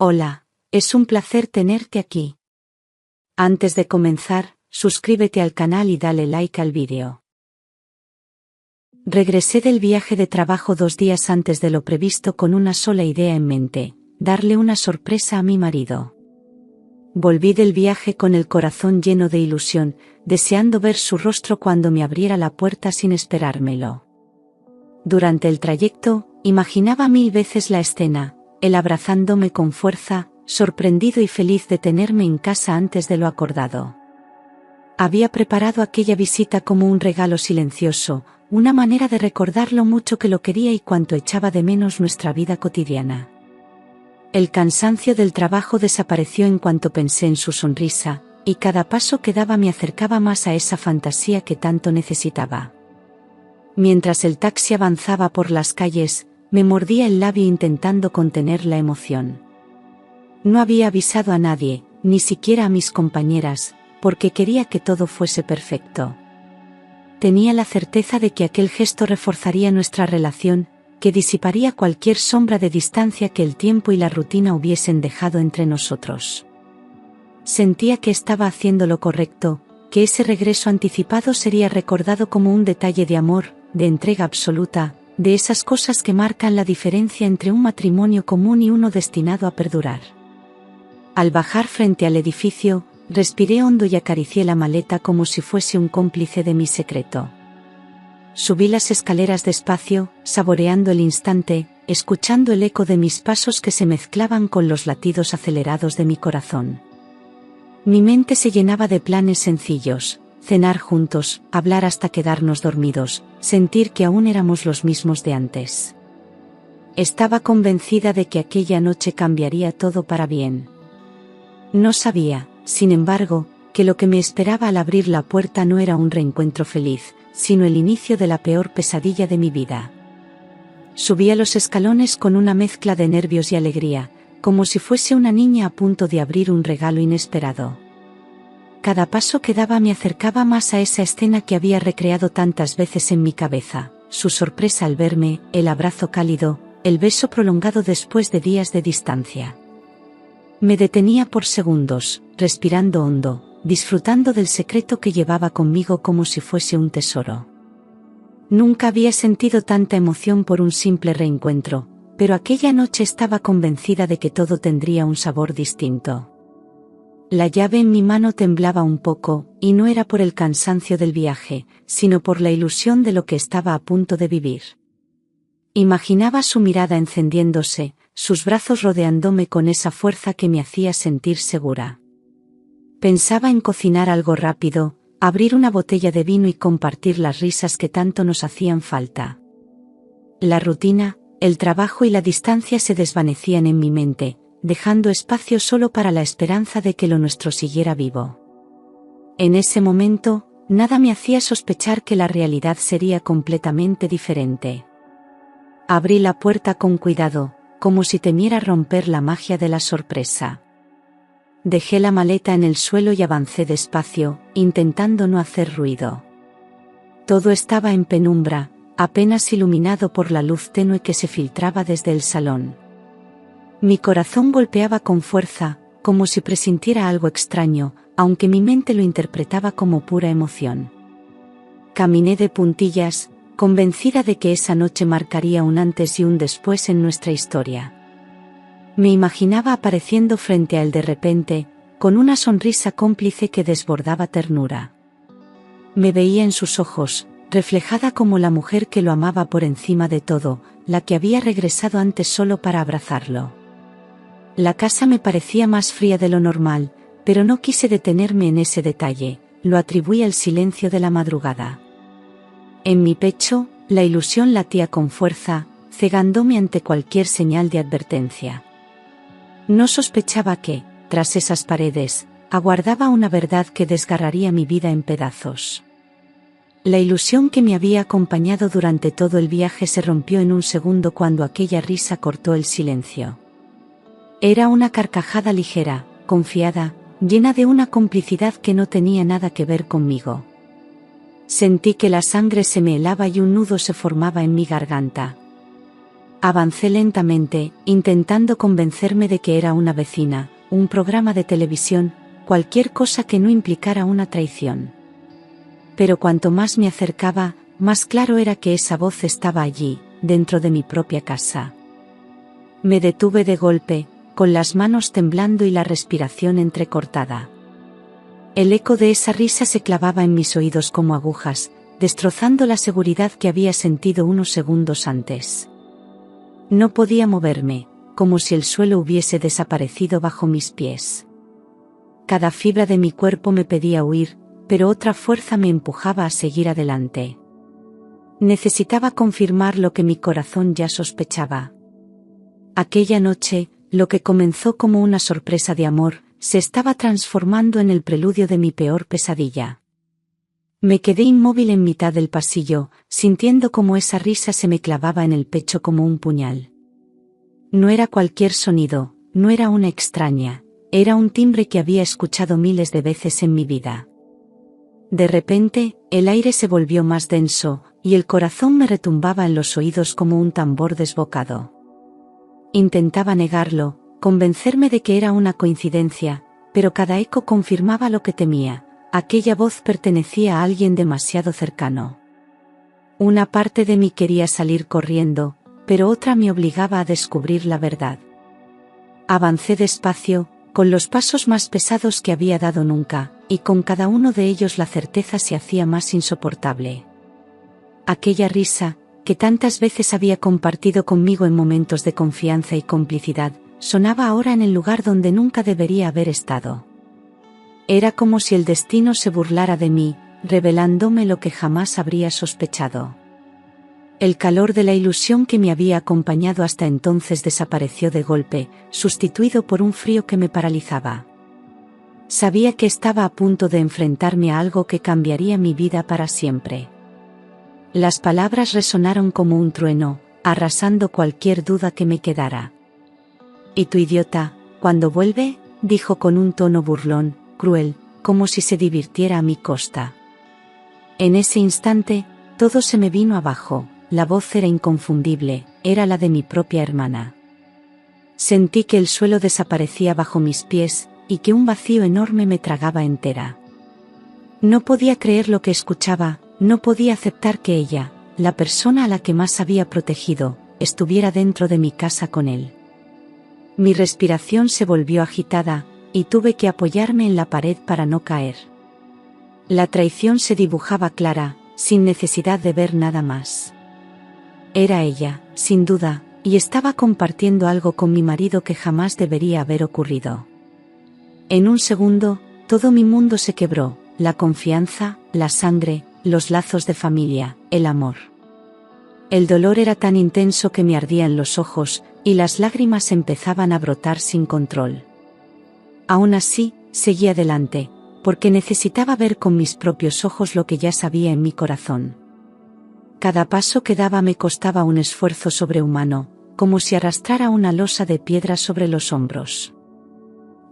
Hola, es un placer tenerte aquí. Antes de comenzar, suscríbete al canal y dale like al vídeo. Regresé del viaje de trabajo 2 días antes de lo previsto con una sola idea en mente: darle una sorpresa a mi marido. Volví del viaje con el corazón lleno de ilusión, deseando ver su rostro cuando me abriera la puerta sin esperármelo. Durante el trayecto, imaginaba 1000 veces la escena: él abrazándome con fuerza, sorprendido y feliz de tenerme en casa antes de lo acordado. Había preparado aquella visita como un regalo silencioso, una manera de recordar lo mucho que lo quería y cuánto echaba de menos nuestra vida cotidiana. El cansancio del trabajo desapareció en cuanto pensé en su sonrisa, y cada paso que daba me acercaba más a esa fantasía que tanto necesitaba. Mientras el taxi avanzaba por las calles, me mordía el labio intentando contener la emoción. No había avisado a nadie, ni siquiera a mis compañeras, porque quería que todo fuese perfecto. Tenía la certeza de que aquel gesto reforzaría nuestra relación, que disiparía cualquier sombra de distancia que el tiempo y la rutina hubiesen dejado entre nosotros. Sentía que estaba haciendo lo correcto, que ese regreso anticipado sería recordado como un detalle de amor, de entrega absoluta, de esas cosas que marcan la diferencia entre un matrimonio común y uno destinado a perdurar. Al bajar frente al edificio, respiré hondo y acaricié la maleta como si fuese un cómplice de mi secreto. Subí las escaleras despacio, saboreando el instante, escuchando el eco de mis pasos que se mezclaban con los latidos acelerados de mi corazón. Mi mente se llenaba de planes sencillos: cenar juntos, hablar hasta quedarnos dormidos, sentir que aún éramos los mismos de antes. Estaba convencida de que aquella noche cambiaría todo para bien. No sabía, sin embargo, que lo que me esperaba al abrir la puerta no era un reencuentro feliz, sino el inicio de la peor pesadilla de mi vida. Subía los escalones con una mezcla de nervios y alegría, como si fuese una niña a punto de abrir un regalo inesperado. Cada paso que daba me acercaba más a esa escena que había recreado tantas veces en mi cabeza: su sorpresa al verme, el abrazo cálido, el beso prolongado después de días de distancia. Me detenía por segundos, respirando hondo, disfrutando del secreto que llevaba conmigo como si fuese un tesoro. Nunca había sentido tanta emoción por un simple reencuentro, pero aquella noche estaba convencida de que todo tendría un sabor distinto. La llave en mi mano temblaba un poco, y no era por el cansancio del viaje, sino por la ilusión de lo que estaba a punto de vivir. Imaginaba su mirada encendiéndose, sus brazos rodeándome con esa fuerza que me hacía sentir segura. Pensaba en cocinar algo rápido, abrir una botella de vino y compartir las risas que tanto nos hacían falta. La rutina, el trabajo y la distancia se desvanecían en mi mente, dejando espacio solo para la esperanza de que lo nuestro siguiera vivo. En ese momento, nada me hacía sospechar que la realidad sería completamente diferente. Abrí la puerta con cuidado, como si temiera romper la magia de la sorpresa. Dejé la maleta en el suelo y avancé despacio, intentando no hacer ruido. Todo estaba en penumbra, apenas iluminado por la luz tenue que se filtraba desde el salón. Mi corazón golpeaba con fuerza, como si presintiera algo extraño, aunque mi mente lo interpretaba como pura emoción. Caminé de puntillas, convencida de que esa noche marcaría un antes y un después en nuestra historia. Me imaginaba apareciendo frente a él de repente, con una sonrisa cómplice que desbordaba ternura. Me veía en sus ojos, reflejada como la mujer que lo amaba por encima de todo, la que había regresado antes solo para abrazarlo. La casa me parecía más fría de lo normal, pero no quise detenerme en ese detalle, lo atribuí al silencio de la madrugada. En mi pecho, la ilusión latía con fuerza, cegándome ante cualquier señal de advertencia. No sospechaba que, tras esas paredes, aguardaba una verdad que desgarraría mi vida en pedazos. La ilusión que me había acompañado durante todo el viaje se rompió en un segundo cuando aquella risa cortó el silencio. Era una carcajada ligera, confiada, llena de una complicidad que no tenía nada que ver conmigo. Sentí que la sangre se me helaba y un nudo se formaba en mi garganta. Avancé lentamente, intentando convencerme de que era una vecina, un programa de televisión, cualquier cosa que no implicara una traición. Pero cuanto más me acercaba, más claro era que esa voz estaba allí, dentro de mi propia casa. Me detuve de golpe, con las manos temblando y la respiración entrecortada. El eco de esa risa se clavaba en mis oídos como agujas, destrozando la seguridad que había sentido unos segundos antes. No podía moverme, como si el suelo hubiese desaparecido bajo mis pies. Cada fibra de mi cuerpo me pedía huir, pero otra fuerza me empujaba a seguir adelante. Necesitaba confirmar lo que mi corazón ya sospechaba. Aquella noche, lo que comenzó como una sorpresa de amor, se estaba transformando en el preludio de mi peor pesadilla. Me quedé inmóvil en mitad del pasillo, sintiendo cómo esa risa se me clavaba en el pecho como un puñal. No era cualquier sonido, no era una extraña, era un timbre que había escuchado miles de veces en mi vida. De repente, el aire se volvió más denso, y el corazón me retumbaba en los oídos como un tambor desbocado. Intentaba negarlo, convencerme de que era una coincidencia, pero cada eco confirmaba lo que temía: aquella voz pertenecía a alguien demasiado cercano. Una parte de mí quería salir corriendo, pero otra me obligaba a descubrir la verdad. Avancé despacio, con los pasos más pesados que había dado nunca, y con cada uno de ellos la certeza se hacía más insoportable. Aquella risa, que tantas veces había compartido conmigo en momentos de confianza y complicidad, sonaba ahora en el lugar donde nunca debería haber estado. Era como si el destino se burlara de mí, revelándome lo que jamás habría sospechado. El calor de la ilusión que me había acompañado hasta entonces desapareció de golpe, sustituido por un frío que me paralizaba. Sabía que estaba a punto de enfrentarme a algo que cambiaría mi vida para siempre. Las palabras resonaron como un trueno, arrasando cualquier duda que me quedara. «¿Y tu idiota, cuándo vuelve?», dijo con un tono burlón, cruel, como si se divirtiera a mi costa. En ese instante, todo se me vino abajo. La voz era inconfundible, era la de mi propia hermana. Sentí que el suelo desaparecía bajo mis pies, y que un vacío enorme me tragaba entera. No podía creer lo que escuchaba, no podía aceptar que ella, la persona a la que más había protegido, estuviera dentro de mi casa con él. Mi respiración se volvió agitada, y tuve que apoyarme en la pared para no caer. La traición se dibujaba clara, sin necesidad de ver nada más. Era ella, sin duda, y estaba compartiendo algo con mi marido que jamás debería haber ocurrido. En un segundo, todo mi mundo se quebró: la confianza, la sangre, los lazos de familia, el amor. El dolor era tan intenso que me ardían los ojos, y las lágrimas empezaban a brotar sin control. Aún así, seguí adelante, porque necesitaba ver con mis propios ojos lo que ya sabía en mi corazón. Cada paso que daba me costaba un esfuerzo sobrehumano, como si arrastrara una losa de piedra sobre los hombros.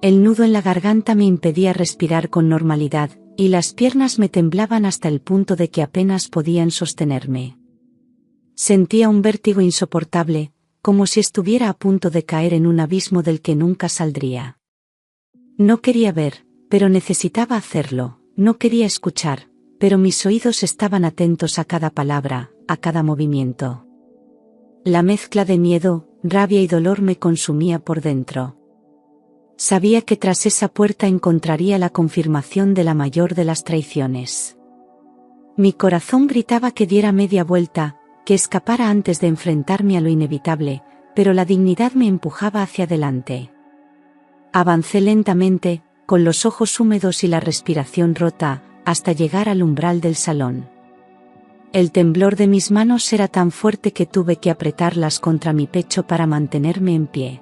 El nudo en la garganta me impedía respirar con normalidad, y las piernas me temblaban hasta el punto de que apenas podían sostenerme. Sentía un vértigo insoportable, como si estuviera a punto de caer en un abismo del que nunca saldría. No quería ver, pero necesitaba hacerlo; no quería escuchar, pero mis oídos estaban atentos a cada palabra, a cada movimiento. La mezcla de miedo, rabia y dolor me consumía por dentro. Sabía que tras esa puerta encontraría la confirmación de la mayor de las traiciones. Mi corazón gritaba que diera media vuelta, que escapara antes de enfrentarme a lo inevitable, pero la dignidad me empujaba hacia adelante. Avancé lentamente, con los ojos húmedos y la respiración rota, hasta llegar al umbral del salón. El temblor de mis manos era tan fuerte que tuve que apretarlas contra mi pecho para mantenerme en pie.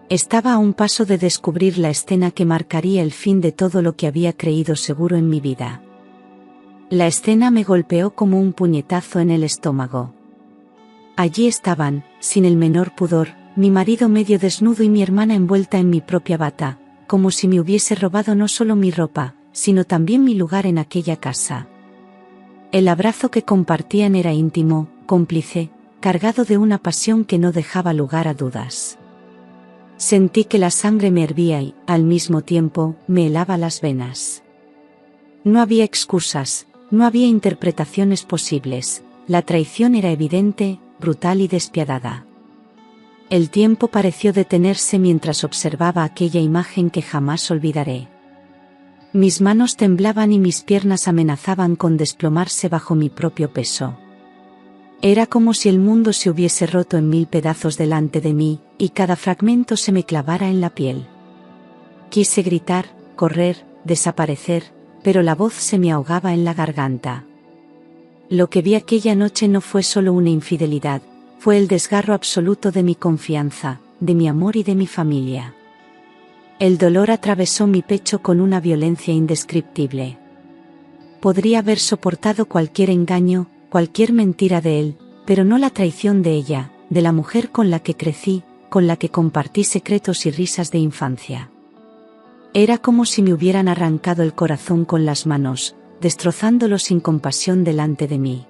Estaba a un paso de descubrir la escena que marcaría el fin de todo lo que había creído seguro en mi vida. La escena me golpeó como un puñetazo en el estómago. Allí estaban, sin el menor pudor, mi marido medio desnudo y mi hermana envuelta en mi propia bata, como si me hubiese robado no solo mi ropa, sino también mi lugar en aquella casa. El abrazo que compartían era íntimo, cómplice, cargado de una pasión que no dejaba lugar a dudas. Sentí que la sangre me hervía y, al mismo tiempo, me helaba las venas. No había excusas, no había interpretaciones posibles, la traición era evidente, brutal y despiadada. El tiempo pareció detenerse mientras observaba aquella imagen que jamás olvidaré. Mis manos temblaban y mis piernas amenazaban con desplomarse bajo mi propio peso. Era como si el mundo se hubiese roto en 1000 pedazos delante de mí, y cada fragmento se me clavara en la piel. Quise gritar, correr, desaparecer, pero la voz se me ahogaba en la garganta. Lo que vi aquella noche no fue solo una infidelidad, fue el desgarro absoluto de mi confianza, de mi amor y de mi familia. El dolor atravesó mi pecho con una violencia indescriptible. Podría haber soportado cualquier engaño, cualquier mentira de él, pero no la traición de ella, de la mujer con la que crecí, con la que compartí secretos y risas de infancia. Era como si me hubieran arrancado el corazón con las manos, destrozándolo sin compasión delante de mí.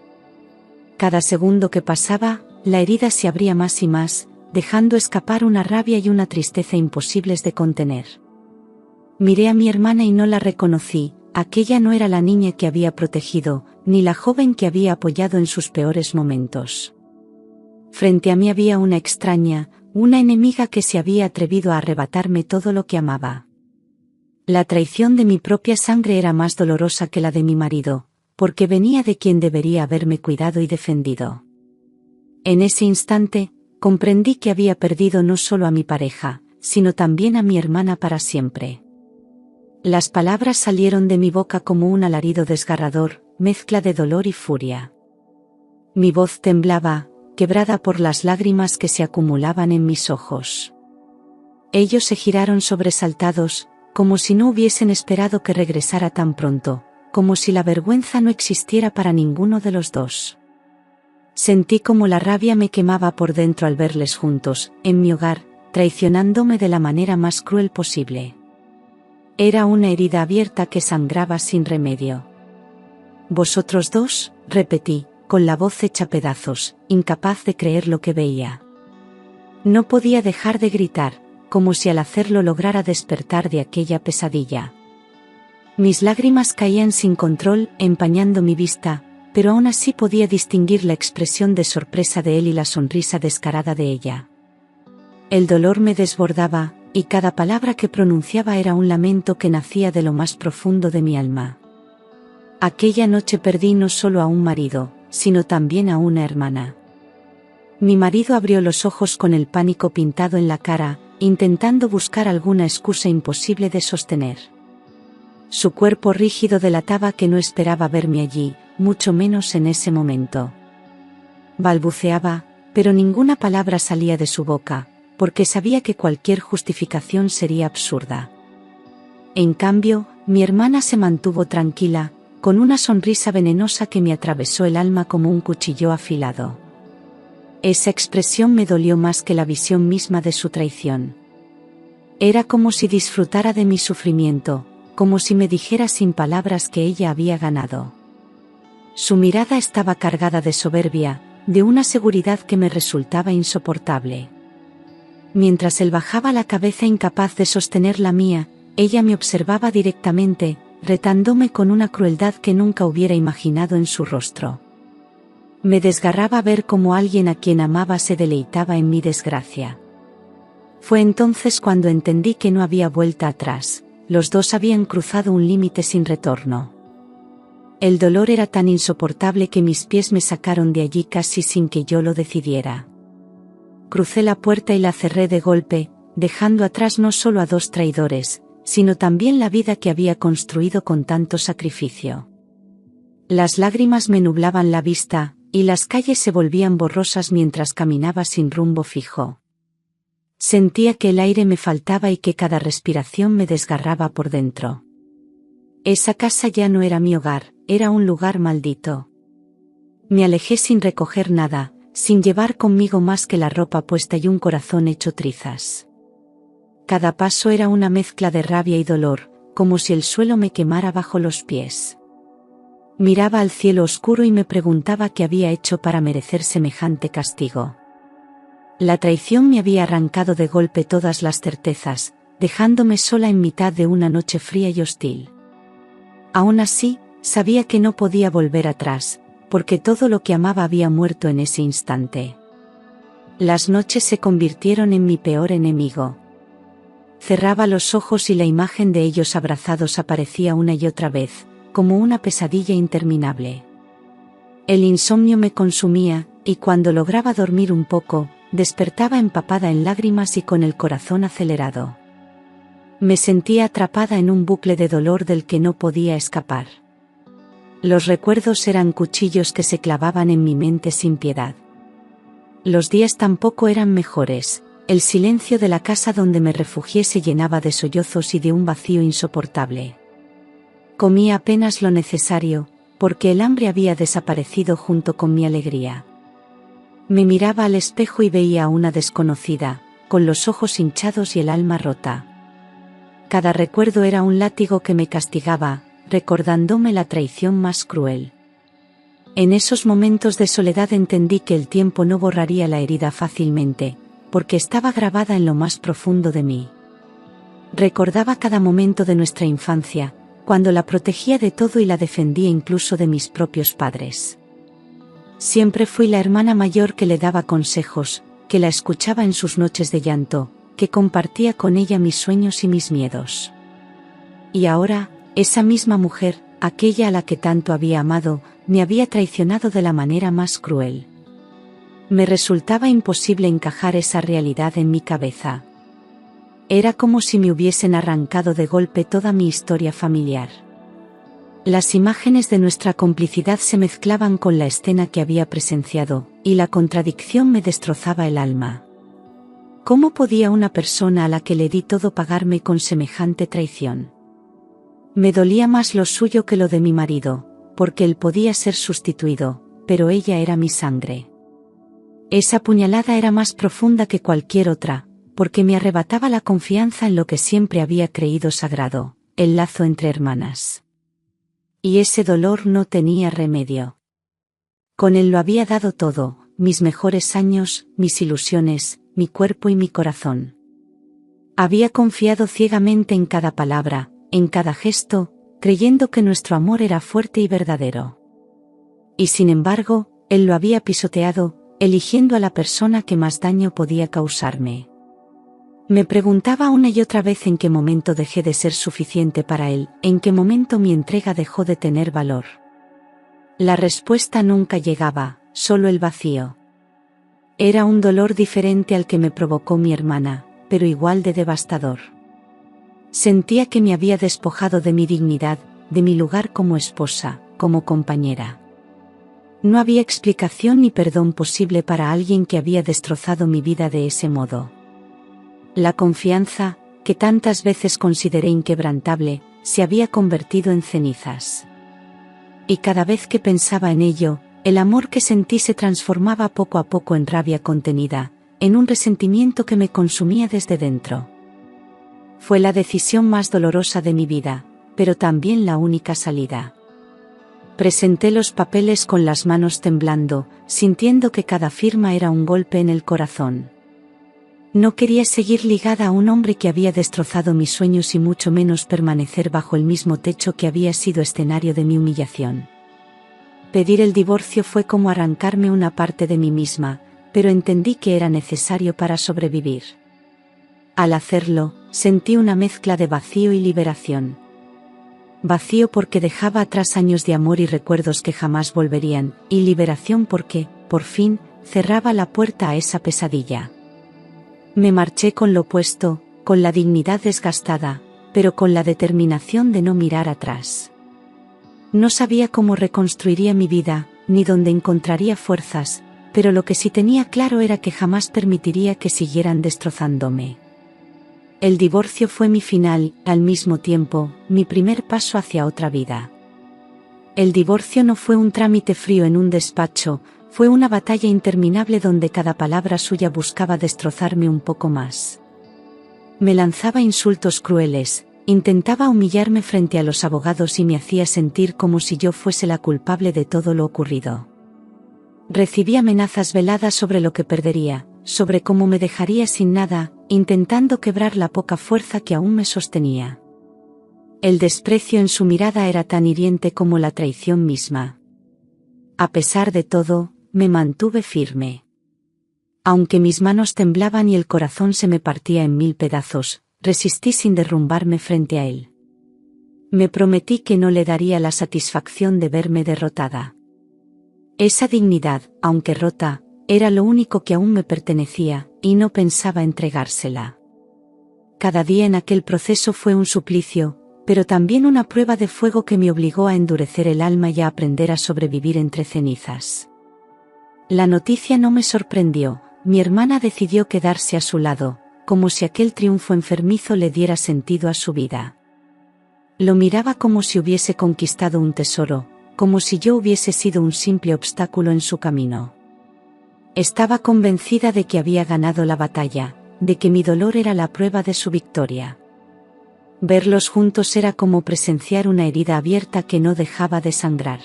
Cada segundo que pasaba, la herida se abría más y más, dejando escapar una rabia y una tristeza imposibles de contener. Miré a mi hermana y no la reconocí, aquella no era la niña que había protegido, ni la joven que había apoyado en sus peores momentos. Frente a mí había una extraña, una enemiga que se había atrevido a arrebatarme todo lo que amaba. La traición de mi propia sangre era más dolorosa que la de mi marido, porque venía de quien debería haberme cuidado y defendido. En ese instante, comprendí que había perdido no solo a mi pareja, sino también a mi hermana para siempre. Las palabras salieron de mi boca como un alarido desgarrador, mezcla de dolor y furia. Mi voz temblaba, quebrada por las lágrimas que se acumulaban en mis ojos. Ellos se giraron sobresaltados, como si no hubiesen esperado que regresara tan pronto, como si la vergüenza no existiera para ninguno de los dos. Sentí como la rabia me quemaba por dentro al verles juntos, en mi hogar, traicionándome de la manera más cruel posible. Era una herida abierta que sangraba sin remedio. «¿Vosotros dos?», repetí, con la voz hecha pedazos, incapaz de creer lo que veía. No podía dejar de gritar, como si al hacerlo lograra despertar de aquella pesadilla. Mis lágrimas caían sin control, empañando mi vista, pero aún así podía distinguir la expresión de sorpresa de él y la sonrisa descarada de ella. El dolor me desbordaba, y cada palabra que pronunciaba era un lamento que nacía de lo más profundo de mi alma. Aquella noche perdí no solo a un marido, sino también a una hermana. Mi marido abrió los ojos con el pánico pintado en la cara, intentando buscar alguna excusa imposible de sostener. Su cuerpo rígido delataba que no esperaba verme allí, mucho menos en ese momento. Balbuceaba, pero ninguna palabra salía de su boca, porque sabía que cualquier justificación sería absurda. En cambio, mi hermana se mantuvo tranquila, con una sonrisa venenosa que me atravesó el alma como un cuchillo afilado. Esa expresión me dolió más que la visión misma de su traición. Era como si disfrutara de mi sufrimiento, como si me dijera sin palabras que ella había ganado. Su mirada estaba cargada de soberbia, de una seguridad que me resultaba insoportable. Mientras él bajaba la cabeza incapaz de sostener la mía, ella me observaba directamente, retándome con una crueldad que nunca hubiera imaginado en su rostro. Me desgarraba ver cómo alguien a quien amaba se deleitaba en mi desgracia. Fue entonces cuando entendí que no había vuelta atrás, los dos habían cruzado un límite sin retorno. El dolor era tan insoportable que mis pies me sacaron de allí casi sin que yo lo decidiera. Crucé la puerta y la cerré de golpe, dejando atrás no solo a dos traidores, sino también la vida que había construido con tanto sacrificio. Las lágrimas me nublaban la vista, y las calles se volvían borrosas mientras caminaba sin rumbo fijo. Sentía que el aire me faltaba y que cada respiración me desgarraba por dentro. Esa casa ya no era mi hogar, era un lugar maldito. Me alejé sin recoger nada, sin llevar conmigo más que la ropa puesta y un corazón hecho trizas. Cada paso era una mezcla de rabia y dolor, como si el suelo me quemara bajo los pies. Miraba al cielo oscuro y me preguntaba qué había hecho para merecer semejante castigo. La traición me había arrancado de golpe todas las certezas, dejándome sola en mitad de una noche fría y hostil. Aún así, sabía que no podía volver atrás, porque todo lo que amaba había muerto en ese instante. Las noches se convirtieron en mi peor enemigo. Cerraba los ojos y la imagen de ellos abrazados aparecía una y otra vez, como una pesadilla interminable. El insomnio me consumía, y cuando lograba dormir un poco, despertaba empapada en lágrimas y con el corazón acelerado. Me sentía atrapada en un bucle de dolor del que no podía escapar. Los recuerdos eran cuchillos que se clavaban en mi mente sin piedad. Los días tampoco eran mejores, el silencio de la casa donde me refugié se llenaba de sollozos y de un vacío insoportable. Comía apenas lo necesario, porque el hambre había desaparecido junto con mi alegría. Me miraba al espejo y veía a una desconocida, con los ojos hinchados y el alma rota. Cada recuerdo era un látigo que me castigaba, recordándome la traición más cruel. En esos momentos de soledad entendí que el tiempo no borraría la herida fácilmente, porque estaba grabada en lo más profundo de mí. Recordaba cada momento de nuestra infancia, cuando la protegía de todo y la defendía incluso de mis propios padres. Siempre fui la hermana mayor que le daba consejos, que la escuchaba en sus noches de llanto, que compartía con ella mis sueños y mis miedos. Y ahora, esa misma mujer, aquella a la que tanto había amado, me había traicionado de la manera más cruel. Me resultaba imposible encajar esa realidad en mi cabeza. Era como si me hubiesen arrancado de golpe toda mi historia familiar. Las imágenes de nuestra complicidad se mezclaban con la escena que había presenciado, y la contradicción me destrozaba el alma. ¿Cómo podía una persona a la que le di todo pagarme con semejante traición? Me dolía más lo suyo que lo de mi marido, porque él podía ser sustituido, pero ella era mi sangre. Esa puñalada era más profunda que cualquier otra, porque me arrebataba la confianza en lo que siempre había creído sagrado, el lazo entre hermanas. Y ese dolor no tenía remedio. Con él lo había dado todo, mis mejores años, mis ilusiones, mi cuerpo y mi corazón. Había confiado ciegamente en cada palabra, en cada gesto, creyendo que nuestro amor era fuerte y verdadero. Y sin embargo, él lo había pisoteado, eligiendo a la persona que más daño podía causarme. Me preguntaba una y otra vez en qué momento dejé de ser suficiente para él, en qué momento mi entrega dejó de tener valor. La respuesta nunca llegaba, solo el vacío. Era un dolor diferente al que me provocó mi hermana, pero igual de devastador. Sentía que me había despojado de mi dignidad, de mi lugar como esposa, como compañera. No había explicación ni perdón posible para alguien que había destrozado mi vida de ese modo. La confianza, que tantas veces consideré inquebrantable, se había convertido en cenizas. Y cada vez que pensaba en ello, el amor que sentí se transformaba poco a poco en rabia contenida, en un resentimiento que me consumía desde dentro. Fue la decisión más dolorosa de mi vida, pero también la única salida. Presenté los papeles con las manos temblando, sintiendo que cada firma era un golpe en el corazón. No quería seguir ligada a un hombre que había destrozado mis sueños y mucho menos permanecer bajo el mismo techo que había sido escenario de mi humillación. Pedir el divorcio fue como arrancarme una parte de mí misma, pero entendí que era necesario para sobrevivir. Al hacerlo, sentí una mezcla de vacío y liberación. Vacío porque dejaba atrás años de amor y recuerdos que jamás volverían, y liberación porque, por fin, cerraba la puerta a esa pesadilla. Me marché con lo puesto, con la dignidad desgastada, pero con la determinación de no mirar atrás. No sabía cómo reconstruiría mi vida, ni dónde encontraría fuerzas, pero lo que sí tenía claro era que jamás permitiría que siguieran destrozándome. El divorcio fue mi final, al mismo tiempo, mi primer paso hacia otra vida. El divorcio no fue un trámite frío en un despacho, fue una batalla interminable donde cada palabra suya buscaba destrozarme un poco más. Me lanzaba insultos crueles, Intentaba humillarme frente a los abogados y me hacía sentir como si yo fuese la culpable de todo lo ocurrido. Recibí amenazas veladas sobre lo que perdería, sobre cómo me dejaría sin nada, intentando quebrar la poca fuerza que aún me sostenía. El desprecio en su mirada era tan hiriente como la traición misma. A pesar de todo, me mantuve firme. Aunque mis manos temblaban y el corazón se me partía en 1000 pedazos, resistí sin derrumbarme frente a él. Me prometí que no le daría la satisfacción de verme derrotada. Esa dignidad, aunque rota, era lo único que aún me pertenecía, y no pensaba entregársela. Cada día en aquel proceso fue un suplicio, pero también una prueba de fuego que me obligó a endurecer el alma y a aprender a sobrevivir entre cenizas. La noticia no me sorprendió, mi hermana decidió quedarse a su lado, como si aquel triunfo enfermizo le diera sentido a su vida. Lo miraba como si hubiese conquistado un tesoro, como si yo hubiese sido un simple obstáculo en su camino. Estaba convencida de que había ganado la batalla, de que mi dolor era la prueba de su victoria. Verlos juntos era como presenciar una herida abierta que no dejaba de sangrar.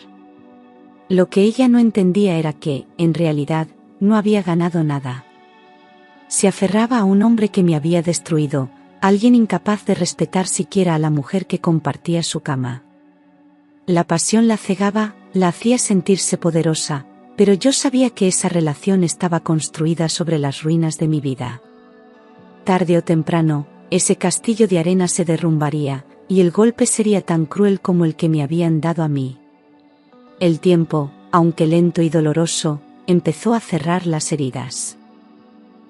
Lo que ella no entendía era que, en realidad, no había ganado nada. Se aferraba a un hombre que me había destruido, alguien incapaz de respetar siquiera a la mujer que compartía su cama. La pasión la cegaba, la hacía sentirse poderosa, pero yo sabía que esa relación estaba construida sobre las ruinas de mi vida. Tarde o temprano, ese castillo de arena se derrumbaría, y el golpe sería tan cruel como el que me habían dado a mí. El tiempo, aunque lento y doloroso, empezó a cerrar las heridas.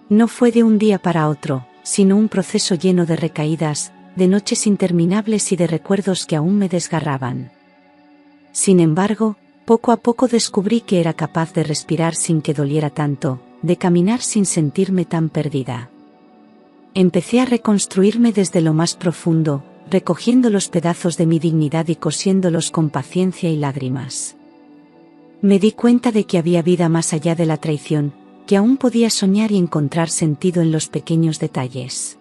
No fue de un día para otro, sino un proceso lleno de recaídas, de noches interminables y de recuerdos que aún me desgarraban. Sin embargo, poco a poco descubrí que era capaz de respirar sin que doliera tanto, de caminar sin sentirme tan perdida. Empecé a reconstruirme desde lo más profundo, recogiendo los pedazos de mi dignidad y cosiéndolos con paciencia y lágrimas. Me di cuenta de que había vida más allá de la traición, que aún podía soñar y encontrar sentido en los pequeños detalles.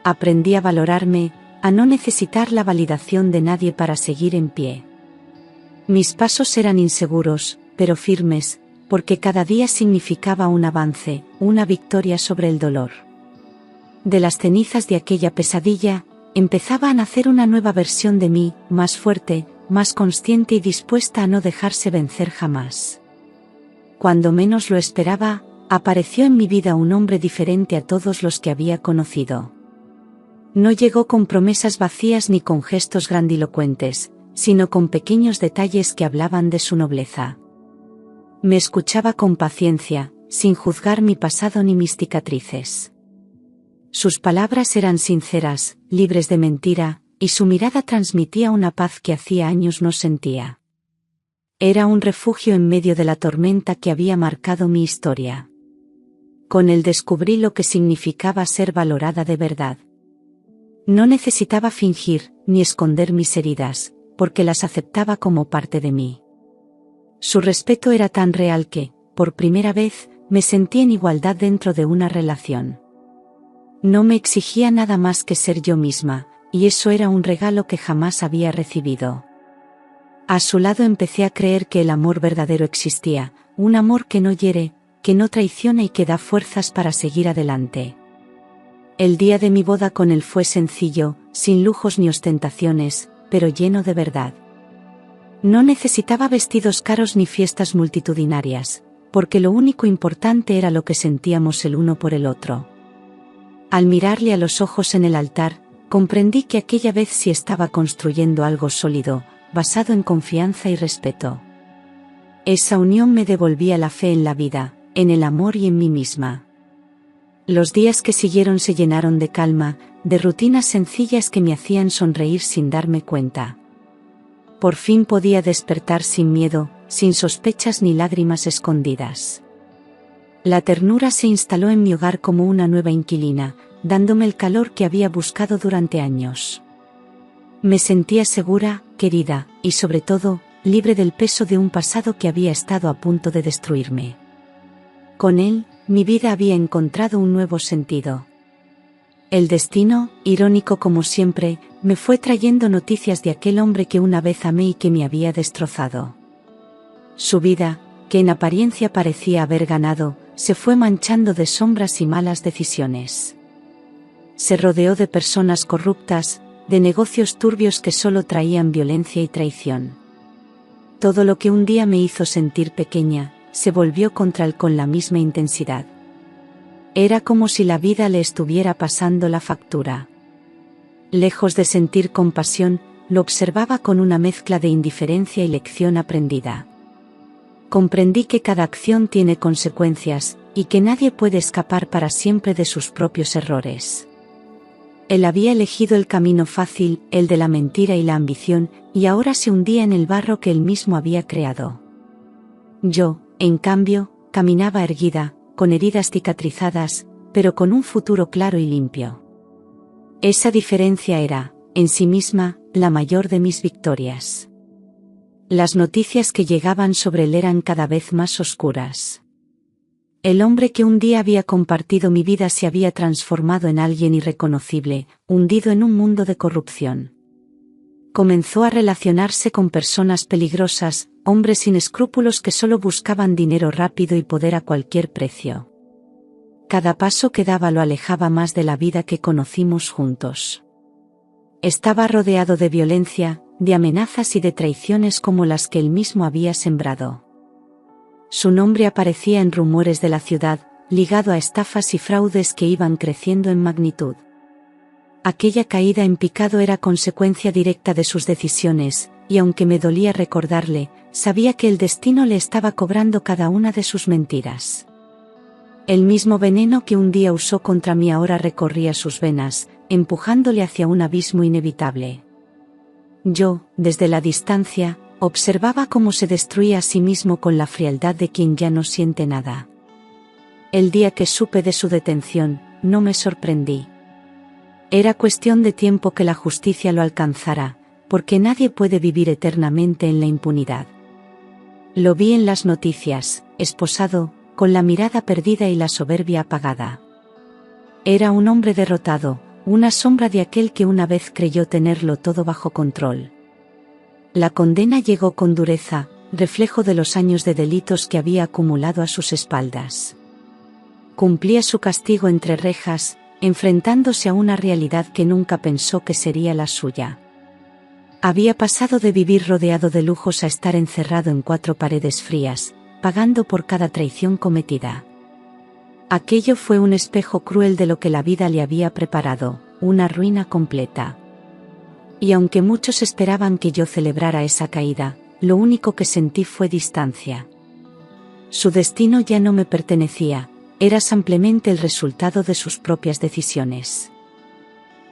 Aprendí a valorarme, a no necesitar la validación de nadie para seguir en pie. Mis pasos eran inseguros, pero firmes, porque cada día significaba un avance, una victoria sobre el dolor. De las cenizas de aquella pesadilla, empezaba a nacer una nueva versión de mí, más fuerte, más consciente y dispuesta a no dejarse vencer jamás. Cuando menos lo esperaba, apareció en mi vida un hombre diferente a todos los que había conocido. No llegó con promesas vacías ni con gestos grandilocuentes, sino con pequeños detalles que hablaban de su nobleza. Me escuchaba con paciencia, sin juzgar mi pasado ni mis cicatrices. Sus palabras eran sinceras, libres de mentira, y su mirada transmitía una paz que hacía años no sentía. Era un refugio en medio de la tormenta que había marcado mi historia. Con él descubrí lo que significaba ser valorada de verdad. No necesitaba fingir, ni esconder mis heridas, porque las aceptaba como parte de mí. Su respeto era tan real que, por primera vez, me sentí en igualdad dentro de una relación. No me exigía nada más que ser yo misma, y eso era un regalo que jamás había recibido. A su lado empecé a creer que el amor verdadero existía, un amor que no hiere, que no traiciona y que da fuerzas para seguir adelante. El día de mi boda con él fue sencillo, sin lujos ni ostentaciones, pero lleno de verdad. No necesitaba vestidos caros ni fiestas multitudinarias, porque lo único importante era lo que sentíamos el uno por el otro. Al mirarle a los ojos en el altar, comprendí que aquella vez sí estaba construyendo algo sólido, basado en confianza y respeto. Esa unión me devolvía la fe en la vida, en el amor y en mí misma. Los días que siguieron se llenaron de calma, de rutinas sencillas que me hacían sonreír sin darme cuenta. Por fin podía despertar sin miedo, sin sospechas ni lágrimas escondidas. La ternura se instaló en mi hogar como una nueva inquilina, dándome el calor que había buscado durante años. Me sentía segura, querida, y sobre todo, libre del peso de un pasado que había estado a punto de destruirme. Con él, mi vida había encontrado un nuevo sentido. El destino, irónico como siempre, me fue trayendo noticias de aquel hombre que una vez amé y que me había destrozado. Su vida, que en apariencia parecía haber ganado, se fue manchando de sombras y malas decisiones. Se rodeó de personas corruptas, de negocios turbios que solo traían violencia y traición. Todo lo que un día me hizo sentir pequeña, se volvió contra él con la misma intensidad. Era como si la vida le estuviera pasando la factura. Lejos de sentir compasión, lo observaba con una mezcla de indiferencia y lección aprendida. Comprendí que cada acción tiene consecuencias, y que nadie puede escapar para siempre de sus propios errores. Él había elegido el camino fácil, el de la mentira y la ambición, y ahora se hundía en el barro que él mismo había creado. Yo, en cambio, caminaba erguida, con heridas cicatrizadas, pero con un futuro claro y limpio. Esa diferencia era, en sí misma, la mayor de mis victorias. Las noticias que llegaban sobre él eran cada vez más oscuras. El hombre que un día había compartido mi vida se había transformado en alguien irreconocible, hundido en un mundo de corrupción. Comenzó a relacionarse con personas peligrosas, hombres sin escrúpulos que solo buscaban dinero rápido y poder a cualquier precio. Cada paso que daba lo alejaba más de la vida que conocimos juntos. Estaba rodeado de violencia, de amenazas y de traiciones como las que él mismo había sembrado. Su nombre aparecía en rumores de la ciudad, ligado a estafas y fraudes que iban creciendo en magnitud. Aquella caída en picado era consecuencia directa de sus decisiones, y aunque me dolía recordarle, sabía que el destino le estaba cobrando cada una de sus mentiras. El mismo veneno que un día usó contra mí ahora recorría sus venas, empujándole hacia un abismo inevitable. Yo, desde la distancia, observaba cómo se destruía a sí mismo con la frialdad de quien ya no siente nada. El día que supe de su detención, no me sorprendí. Era cuestión de tiempo que la justicia lo alcanzara, porque nadie puede vivir eternamente en la impunidad. Lo vi en las noticias, esposado, con la mirada perdida y la soberbia apagada. Era un hombre derrotado, una sombra de aquel que una vez creyó tenerlo todo bajo control. La condena llegó con dureza, reflejo de los años de delitos que había acumulado a sus espaldas. Cumplía su castigo entre rejas, enfrentándose a una realidad que nunca pensó que sería la suya. Había pasado de vivir rodeado de lujos a estar encerrado en 4 paredes frías, pagando por cada traición cometida. Aquello fue un espejo cruel de lo que la vida le había preparado, una ruina completa. Y aunque muchos esperaban que yo celebrara esa caída, lo único que sentí fue distancia. Su destino ya no me pertenecía, era simplemente el resultado de sus propias decisiones.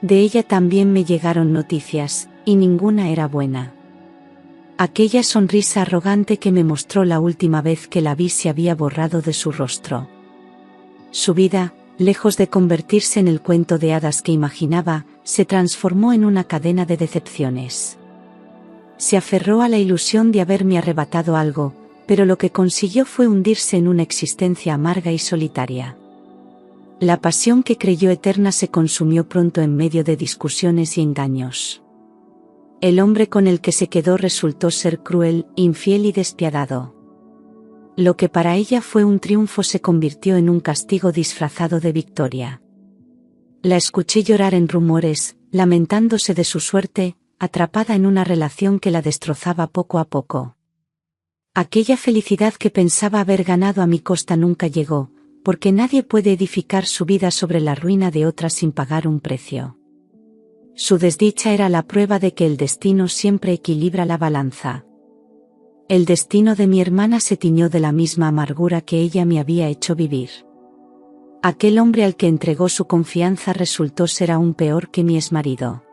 De ella también me llegaron noticias, y ninguna era buena. Aquella sonrisa arrogante que me mostró la última vez que la vi se había borrado de su rostro. Su vida, lejos de convertirse en el cuento de hadas que imaginaba, se transformó en una cadena de decepciones. Se aferró a la ilusión de haberme arrebatado algo, pero lo que consiguió fue hundirse en una existencia amarga y solitaria. La pasión que creyó eterna se consumió pronto en medio de discusiones y engaños. El hombre con el que se quedó resultó ser cruel, infiel y despiadado. Lo que para ella fue un triunfo se convirtió en un castigo disfrazado de victoria. La escuché llorar en rumores, lamentándose de su suerte, atrapada en una relación que la destrozaba poco a poco. Aquella felicidad que pensaba haber ganado a mi costa nunca llegó, porque nadie puede edificar su vida sobre la ruina de otra sin pagar un precio. Su desdicha era la prueba de que el destino siempre equilibra la balanza. El destino de mi hermana se tiñó de la misma amargura que ella me había hecho vivir. Aquel hombre al que entregó su confianza resultó ser aún peor que mi exmarido.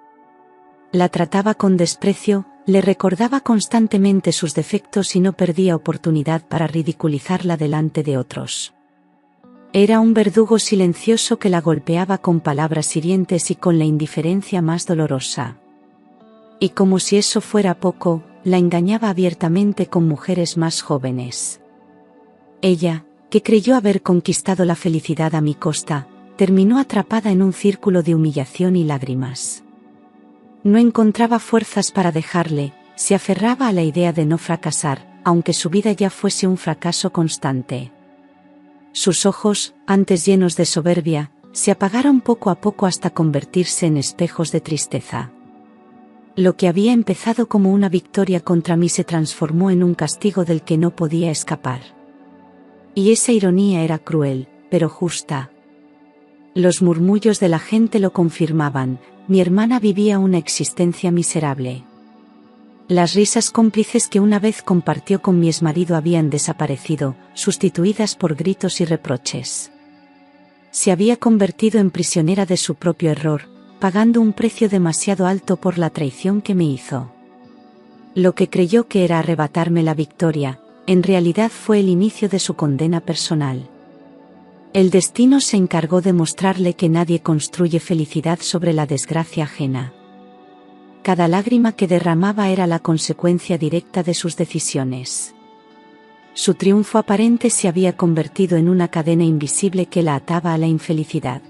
La trataba con desprecio, le recordaba constantemente sus defectos y no perdía oportunidad para ridiculizarla delante de otros. Era un verdugo silencioso que la golpeaba con palabras hirientes y con la indiferencia más dolorosa. Y como si eso fuera poco, la engañaba abiertamente con mujeres más jóvenes. Ella, que creyó haber conquistado la felicidad a mi costa, terminó atrapada en un círculo de humillación y lágrimas. No encontraba fuerzas para dejarle, se aferraba a la idea de no fracasar, aunque su vida ya fuese un fracaso constante. Sus ojos, antes llenos de soberbia, se apagaron poco a poco hasta convertirse en espejos de tristeza. Lo que había empezado como una victoria contra mí se transformó en un castigo del que no podía escapar. Y esa ironía era cruel, pero justa. Los murmullos de la gente lo confirmaban, mi hermana vivía una existencia miserable. Las risas cómplices que una vez compartió con mi exmarido habían desaparecido, sustituidas por gritos y reproches. Se había convertido en prisionera de su propio error, pagando un precio demasiado alto por la traición que me hizo. Lo que creyó que era arrebatarme la victoria, en realidad fue el inicio de su condena personal. El destino se encargó de mostrarle que nadie construye felicidad sobre la desgracia ajena. Cada lágrima que derramaba era la consecuencia directa de sus decisiones. Su triunfo aparente se había convertido en una cadena invisible que la ataba a la infelicidad.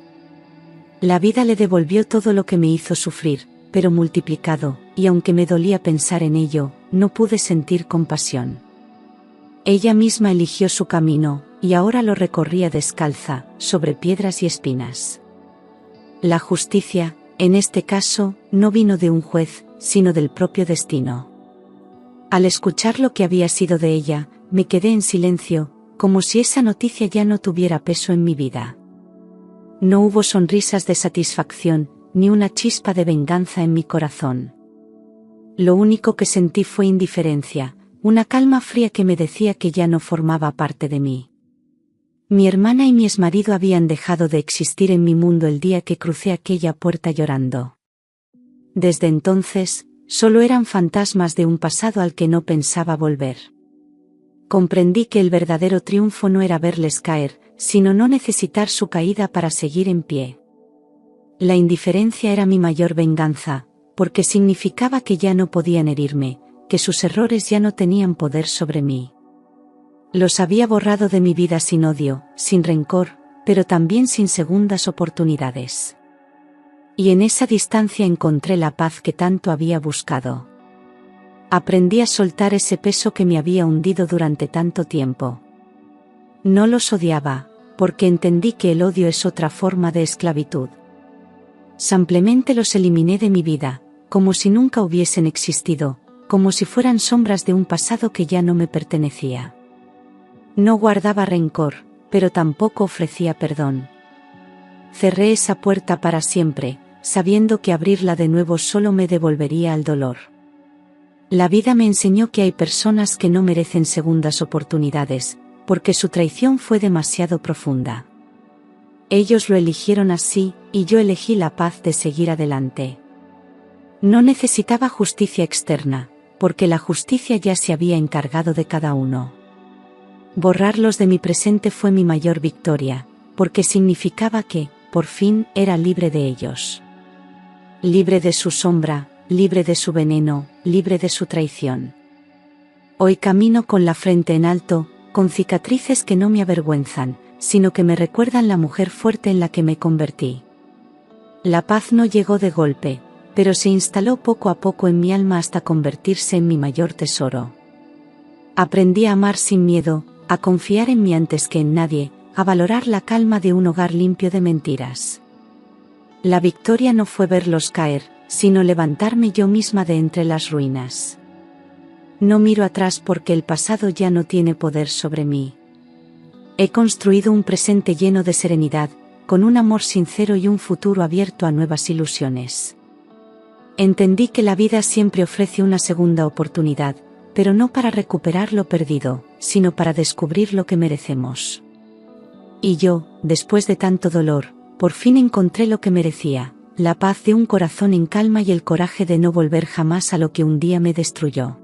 La vida le devolvió todo lo que me hizo sufrir, pero multiplicado, y aunque me dolía pensar en ello, no pude sentir compasión. Ella misma eligió su camino, y ahora lo recorría descalza, sobre piedras y espinas. La justicia, en este caso, no vino de un juez, sino del propio destino. Al escuchar lo que había sido de ella, me quedé en silencio, como si esa noticia ya no tuviera peso en mi vida. No hubo sonrisas de satisfacción, ni una chispa de venganza en mi corazón. Lo único que sentí fue indiferencia, una calma fría que me decía que ya no formaba parte de mí. Mi hermana y mi exmarido habían dejado de existir en mi mundo el día que crucé aquella puerta llorando. Desde entonces, solo eran fantasmas de un pasado al que no pensaba volver. Comprendí que el verdadero triunfo no era verles caer, sino no necesitar su caída para seguir en pie. La indiferencia era mi mayor venganza, porque significaba que ya no podían herirme, que sus errores ya no tenían poder sobre mí. Los había borrado de mi vida sin odio, sin rencor, pero también sin segundas oportunidades. Y en esa distancia encontré la paz que tanto había buscado. Aprendí a soltar ese peso que me había hundido durante tanto tiempo. No los odiaba, porque entendí que el odio es otra forma de esclavitud. Simplemente los eliminé de mi vida, como si nunca hubiesen existido, como si fueran sombras de un pasado que ya no me pertenecía. No guardaba rencor, pero tampoco ofrecía perdón. Cerré esa puerta para siempre, sabiendo que abrirla de nuevo solo me devolvería al dolor. La vida me enseñó que hay personas que no merecen segundas oportunidades, porque su traición fue demasiado profunda. Ellos lo eligieron así, y yo elegí la paz de seguir adelante. No necesitaba justicia externa, porque la justicia ya se había encargado de cada uno. Borrarlos de mi presente fue mi mayor victoria, porque significaba que, por fin, era libre de ellos. Libre de su sombra, libre de su veneno, libre de su traición. Hoy camino con la frente en alto, con cicatrices que no me avergüenzan, sino que me recuerdan la mujer fuerte en la que me convertí. La paz no llegó de golpe, pero se instaló poco a poco en mi alma hasta convertirse en mi mayor tesoro. Aprendí a amar sin miedo, a confiar en mí antes que en nadie, a valorar la calma de un hogar limpio de mentiras. La victoria no fue verlos caer, sino levantarme yo misma de entre las ruinas. No miro atrás porque el pasado ya no tiene poder sobre mí. He construido un presente lleno de serenidad, con un amor sincero y un futuro abierto a nuevas ilusiones. Entendí que la vida siempre ofrece una segunda oportunidad, pero no para recuperar lo perdido, sino para descubrir lo que merecemos. Y yo, después de tanto dolor, por fin encontré lo que merecía, la paz de un corazón en calma y el coraje de no volver jamás a lo que un día me destruyó.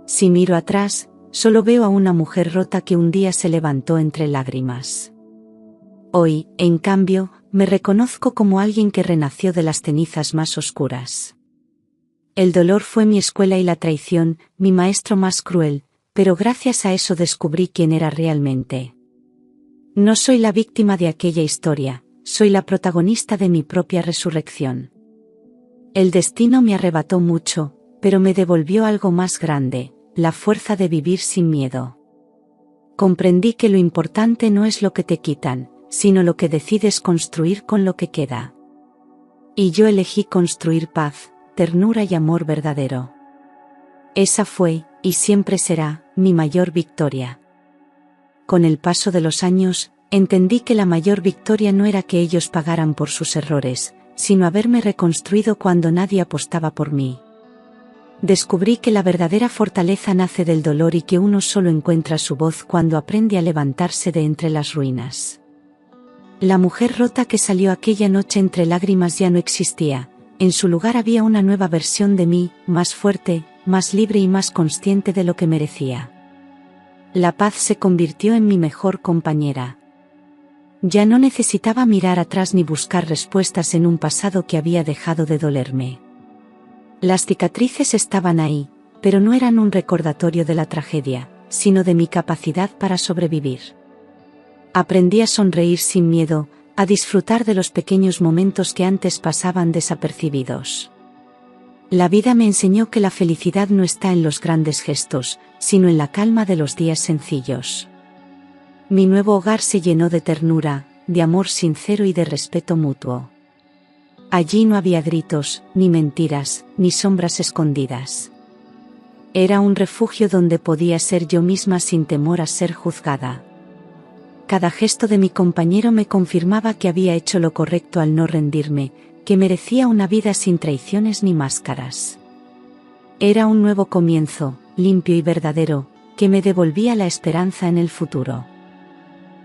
Si miro atrás, solo veo a una mujer rota que un día se levantó entre lágrimas. Hoy, en cambio, me reconozco como alguien que renació de las cenizas más oscuras. El dolor fue mi escuela y la traición, mi maestro más cruel, pero gracias a eso descubrí quién era realmente. No soy la víctima de aquella historia, soy la protagonista de mi propia resurrección. El destino me arrebató mucho, pero me devolvió algo más grande, la fuerza de vivir sin miedo. Comprendí que lo importante no es lo que te quitan, sino lo que decides construir con lo que queda. Y yo elegí construir paz, ternura y amor verdadero. Esa fue, y siempre será, mi mayor victoria. Con el paso de los años, entendí que la mayor victoria no era que ellos pagaran por sus errores, sino haberme reconstruido cuando nadie apostaba por mí. Descubrí que la verdadera fortaleza nace del dolor y que uno solo encuentra su voz cuando aprende a levantarse de entre las ruinas. La mujer rota que salió aquella noche entre lágrimas ya no existía, en su lugar había una nueva versión de mí, más fuerte, más libre y más consciente de lo que merecía. La paz se convirtió en mi mejor compañera. Ya no necesitaba mirar atrás ni buscar respuestas en un pasado que había dejado de dolerme. Las cicatrices estaban ahí, pero no eran un recordatorio de la tragedia, sino de mi capacidad para sobrevivir. Aprendí a sonreír sin miedo, a disfrutar de los pequeños momentos que antes pasaban desapercibidos. La vida me enseñó que la felicidad no está en los grandes gestos, sino en la calma de los días sencillos. Mi nuevo hogar se llenó de ternura, de amor sincero y de respeto mutuo. Allí no había gritos, ni mentiras, ni sombras escondidas. Era un refugio donde podía ser yo misma sin temor a ser juzgada. Cada gesto de mi compañero me confirmaba que había hecho lo correcto al no rendirme, que merecía una vida sin traiciones ni máscaras. Era un nuevo comienzo, limpio y verdadero, que me devolvía la esperanza en el futuro.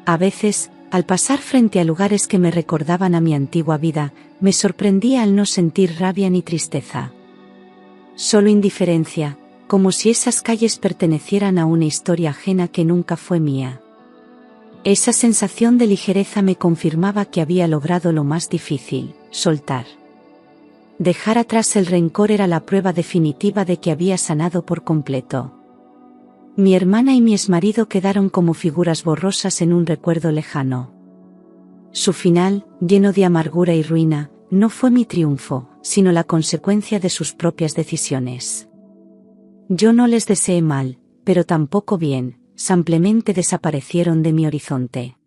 A veces, al pasar frente a lugares que me recordaban a mi antigua vida, me sorprendía al no sentir rabia ni tristeza. Solo indiferencia, como si esas calles pertenecieran a una historia ajena que nunca fue mía. Esa sensación de ligereza me confirmaba que había logrado lo más difícil, soltar. Dejar atrás el rencor era la prueba definitiva de que había sanado por completo. Mi hermana y mi exmarido quedaron como figuras borrosas en un recuerdo lejano. Su final, lleno de amargura y ruina, no fue mi triunfo, sino la consecuencia de sus propias decisiones. Yo no les deseé mal, pero tampoco bien, simplemente desaparecieron de mi horizonte.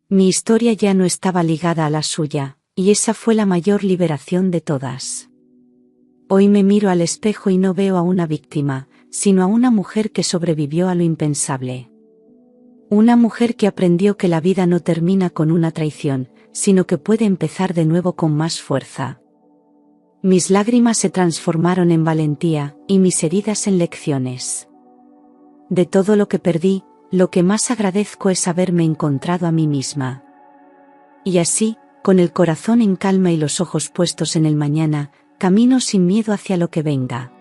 Mi historia ya no estaba ligada a la suya, y esa fue la mayor liberación de todas. Hoy me miro al espejo y no veo a una víctima, sino a una mujer que sobrevivió a lo impensable. Una mujer que aprendió que la vida no termina con una traición, sino que puede empezar de nuevo con más fuerza. Mis lágrimas se transformaron en valentía, y mis heridas en lecciones. De todo lo que perdí, lo que más agradezco es haberme encontrado a mí misma. Y así, con el corazón en calma y los ojos puestos en el mañana, camino sin miedo hacia lo que venga.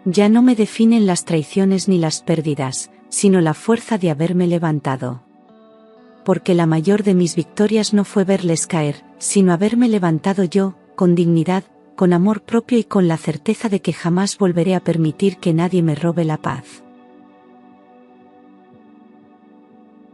Ya no me definen las traiciones ni las pérdidas, sino la fuerza de haberme levantado. Porque la mayor de mis victorias no fue verles caer, sino haberme levantado yo, con dignidad, con amor propio y con la certeza de que jamás volveré a permitir que nadie me robe la paz.